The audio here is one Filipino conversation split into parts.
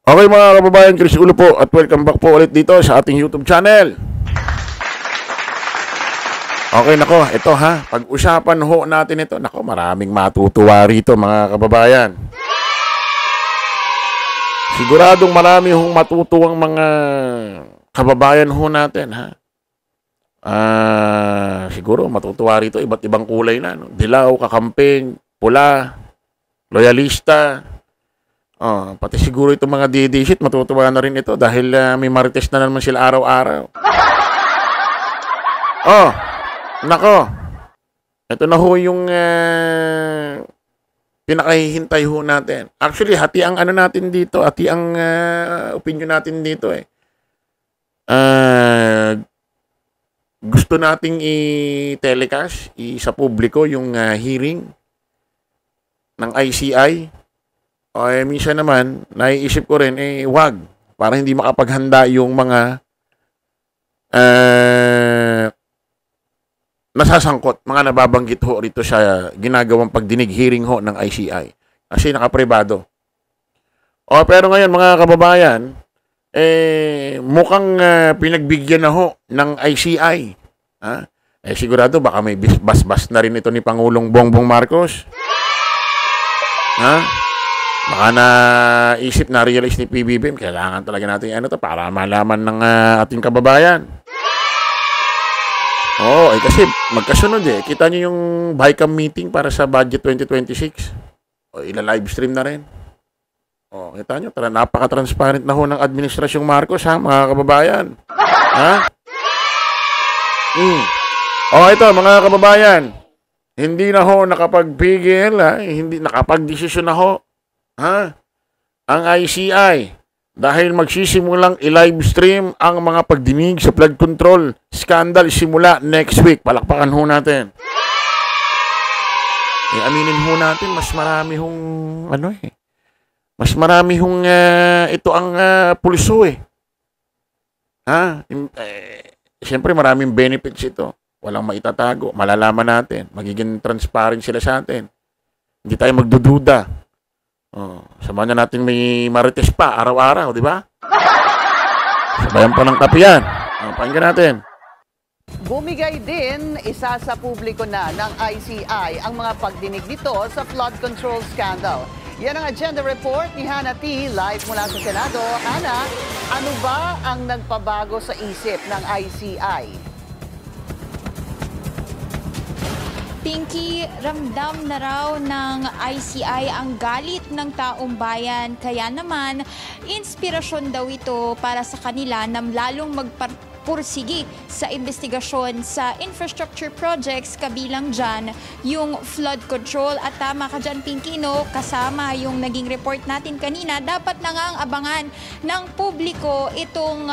Okay mga kababayan, Chris Ulo po at welcome back po ulit dito sa ating YouTube channel. Okay nako, ito ha, pag-usapan ho natin ito. Nako, maraming matutuwa rito mga kababayan. Siguradong marami hong matutuwang mga kababayan ho natin ha. Siguro matutuwa rito, iba't ibang kulay na. No? Dilaw, kakamping, pula, loyalista. Pati siguro itong mga DD shit, matutuwa na rin ito dahil may marites na naman sila araw-araw. Nako. Ito na ho yung pinakahihintay ho natin. Actually, hati ang ano natin dito, hati ang opinion natin dito eh. Gusto nating i-telecast sa publiko yung hearing ng ICI. Minsan naman, naiisip ko rin, wag. Para hindi makapaghanda yung mga nasasangkot, mga nababanggit ho rito sa ginagawang pagdinig hearing ho ng ICI. Kasi nakapribado. Pero ngayon, mga kababayan, mukhang pinagbigyan na ho ng ICI. Sigurado, baka may bas-bas na rin ito ni Pangulong Bongbong Marcos. Baka naisip, na-realize ni PBBM, kailangan talaga natin ano to para malaman ng ating kababayan. Kasi magkasunod eh. Kita nyo yung BICAM meeting para sa budget 2026. Ila-livestream na rin. Kita nyo, napaka-transparent na ho ng Administrasyong Marcos ha, mga kababayan. Ito, mga kababayan. Hindi na ho nakapagpigil, hindi nakapag-desisyon na ho. Ang ICI dahil magsisimulang i-livestream ang mga pagdinig sa flood control scandal simula next week. Palakpakan ho natin. Aminin ho natin, mas marami hong mas marami hong ito ang pulso eh. Siyempre maraming benefits ito. Walang maitatago. Malalaman natin. Magiging transparent sila sa atin. Hindi tayo magdududa. Samahan na natin may marites pa araw-araw, di ba? Sabayan pa ng kapiyan. Pakinggan natin. Bumigay din isa sa publiko na ng ICI ang mga pagdinig nito sa flood control scandal. Yan ang agenda report ni Hannah T. live mula sa Senado. Hannah, ano ba ang nagpabago sa isip ng ICI? Pinky, ramdam na raw ng ICI ang galit ng taong bayan. Kaya naman, inspirasyon daw ito para sa kanila na lalong magpursigi sa investigasyon sa infrastructure projects, kabilang dyan yung flood control. At tama ka dyan, Pinky, no? Kasama yung naging report natin kanina, dapat na nga ang abangan ng publiko itong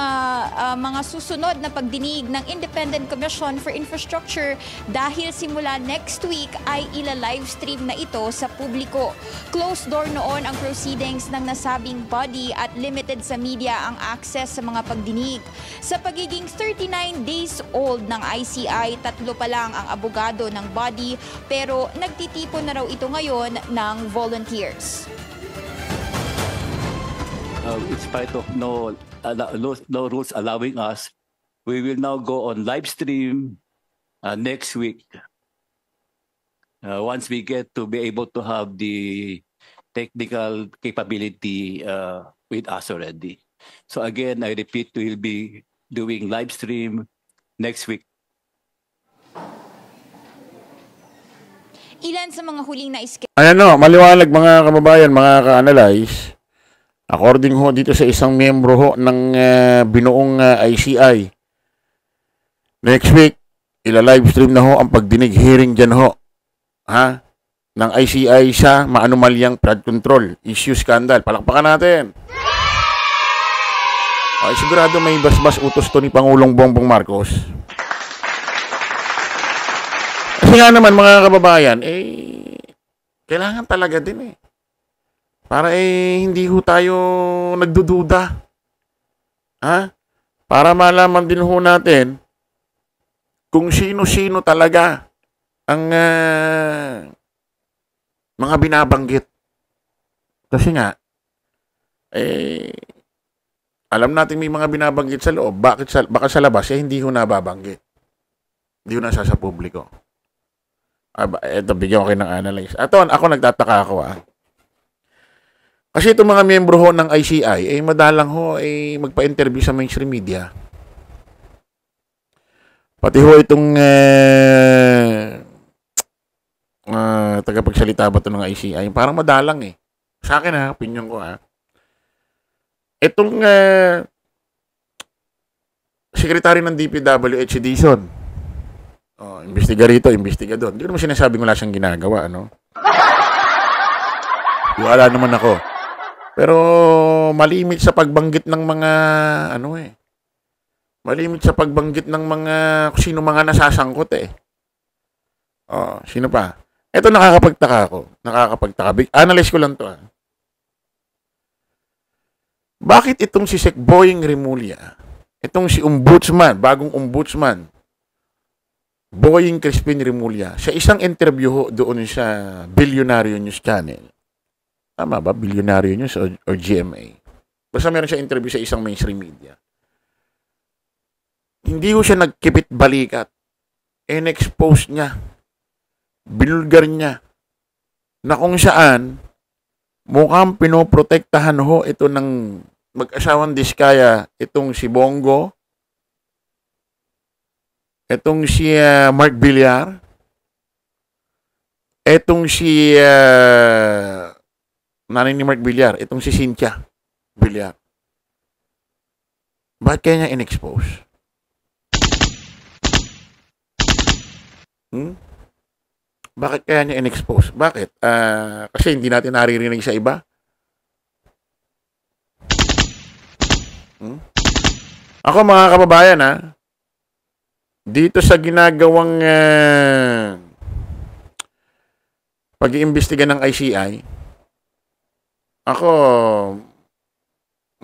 mga susunod na pagdinig ng Independent Commission for Infrastructure dahil simula next week ay ila-livestream na ito sa publiko. Closed door noon ang proceedings ng nasabing body at limited sa media ang access sa mga pagdinig. Sa pagiging 39 days old ng ICI, 3 pa lang ang abogado ng body pero nagtitipon na raw ito ngayon ng volunteers. In spite of no rules allowing us, we will now go on live stream next week. Once we get to be able to have the technical capability with us already. So again, I repeat, we will be doing live stream next week. Ilan sa mga huling na maliwanag mga kababayan, mga ka-analyze. According ho dito sa isang miyembro ho ng binuong ICI, next week, ila-livestream na ho ang pagdinig hearing dyan ho. Ng ICI sa maanumalyang flood control issue scandal. Palakpakan natin. Sigurado may basbas utos to ni Pangulong Bongbong Marcos. Kasi nga naman mga kababayan, kailangan talaga din para hindi ho tayo nagdududa. Para malaman din ho natin kung sino-sino talaga ang mga binabanggit. Kasi nga, eh, alam natin may mga binabanggit sa loob. Baka sa labas, hindi ho nababanggit. Hindi ho nasa sa publiko. Ito, bigyan ko kayo ng analyze. Ako nagtataka ako Kasi itong mga miyembro ho ng ICI, madalang ho magpa-interview sa mainstream media. Pati ho itong tagapagsalita ba ito ng ICI, parang madalang Sa akin opinion ko Itong secretary ng DPWH Edison, imbestiga rito, imbestiga doon. Hindi ko naman sinasabing wala siyang ginagawa, Wala naman ako. Pero malimit sa pagbanggit ng mga malimit sa pagbanggit ng mga kung sino mga nasasangkot sino pa? Ito nakakapagtaka ako. Analyze ko lang 'to. Bakit itong si Sec Boying Remulla, itong si Ombudsman, bagong Ombudsman, Boying Crispin Remulla, sa isang interview doon sa Billionaire News Channel, tama ba? Billionaire News or GMA? Basta meron siya interview sa isang mainstream media. Hindi ko siya nagkipit balikat. In-expose niya. Binulgar niya. Na kung saan, mukhang pinoprotektahan ho ito ng mag-asawang Diskaya, itong si Bongo, itong si Mark Villar, itong si nanay ni Mark Villar, itong si Cynthia Villar. Bakit kaya niya in-expose? Bakit kaya niya in-expose? Bakit? Kasi hindi natin naririnig sa iba. Ako mga kababayan dito sa ginagawang pag-iimbestiga ng ICI, ako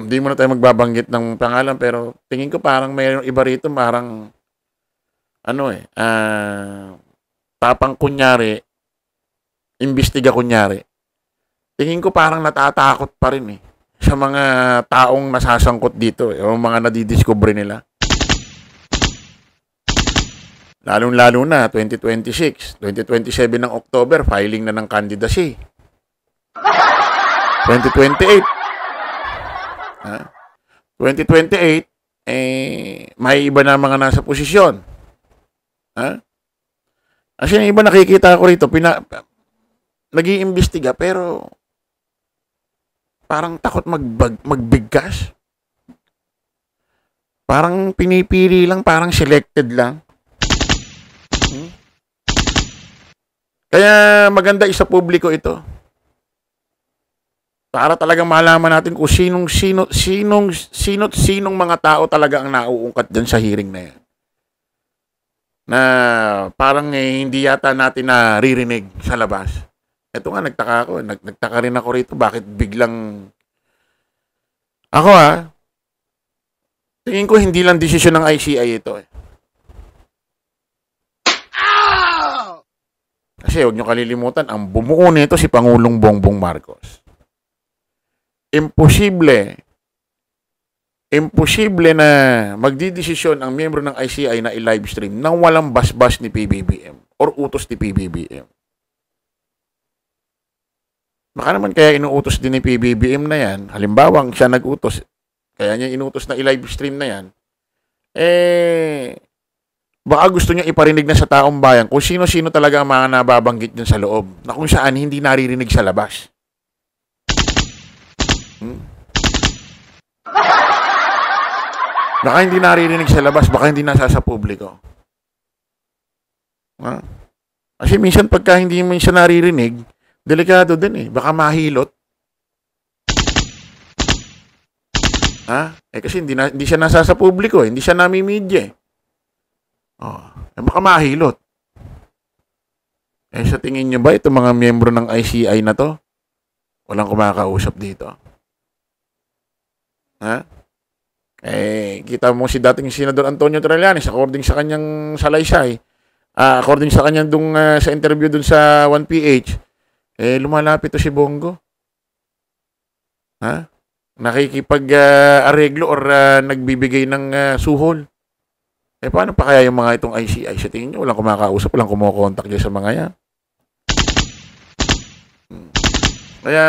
hindi muna tayo magbabanggit ng pangalan, pero tingin ko parang mayroong iba rito, parang tapang kunyari, imbestiga kunyari. Tingin ko parang natatakot pa rin sa mga taong nasasangkot dito o mga nadidiscover nila. Lalo na 2026, 2027 ng October, filing na ng candidacy. 2028. 2028, may iba na mga nasa posisyon. Kasi yung iba nakikita ko rito, nag-iimbestiga pero parang takot magbigkas. Parang pinipili lang, parang selected lang. Kaya maganda isa publiko ito. Para talagang malaman natin kung sinong mga tao talaga ang nauungkat dyan sa hearing na yan. Na parang hindi yata natin naririnig sa labas. Ito nga, nagtaka ako. Nagtaka rin ako rito. Bakit biglang... Ako tingin ko hindi lang desisyon ng ICI ito Kasi huwag nyo kalilimutan, ang bumuo nito si Pangulong Bongbong Marcos. Imposible na magdidesisyon ang miyembro ng ICI na i-live stream nang walang basbas ni PBBM or utos ni PBBM. Baka naman kaya inuutos din ni PBBM na yan. Halimbawa, siya nag-utos, kaya niya inutos na i-live stream na yan, baka gusto niya iparinig na sa taong bayan kung sino-sino talaga ang mga nababanggit dyan sa loob na kung saan hindi naririnig sa labas. Baka hindi naririnig sa labas, baka hindi nasa sa publiko. Kasi minsan pagka hindi mo siya naririnig, delikado din baka mahilot. Kasi hindi siya nasa sa publiko, hindi siya namimidya baka mahilot. Sa tingin nyo ba itong mga miyembro ng ICI na to, walang kumakausap dito? Kita mo si dating Senador Antonio Trillanes, according sa kanyang salaysay, according sa kanyang sa interview dun sa 1PH, lumalapit to si Bongo. nakikipag-areglo or nagbibigay ng suhol. Paano pa kaya yung mga itong ICI? Sa tingin nyo, walang kumakausap, walang kumukontak dyan sa mga yan. Kaya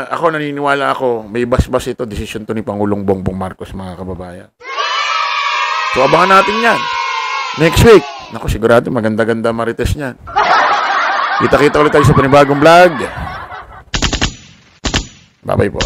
ako naniniwala ako, may basbas ito, decision to ni Pangulong Bongbong Marcos, mga kababayan. So abangan natin yan. Next week, naku, sigurado maganda-ganda marites niyan. Kita-kita ulit tayo sa panibagong vlog. Bye-bye po.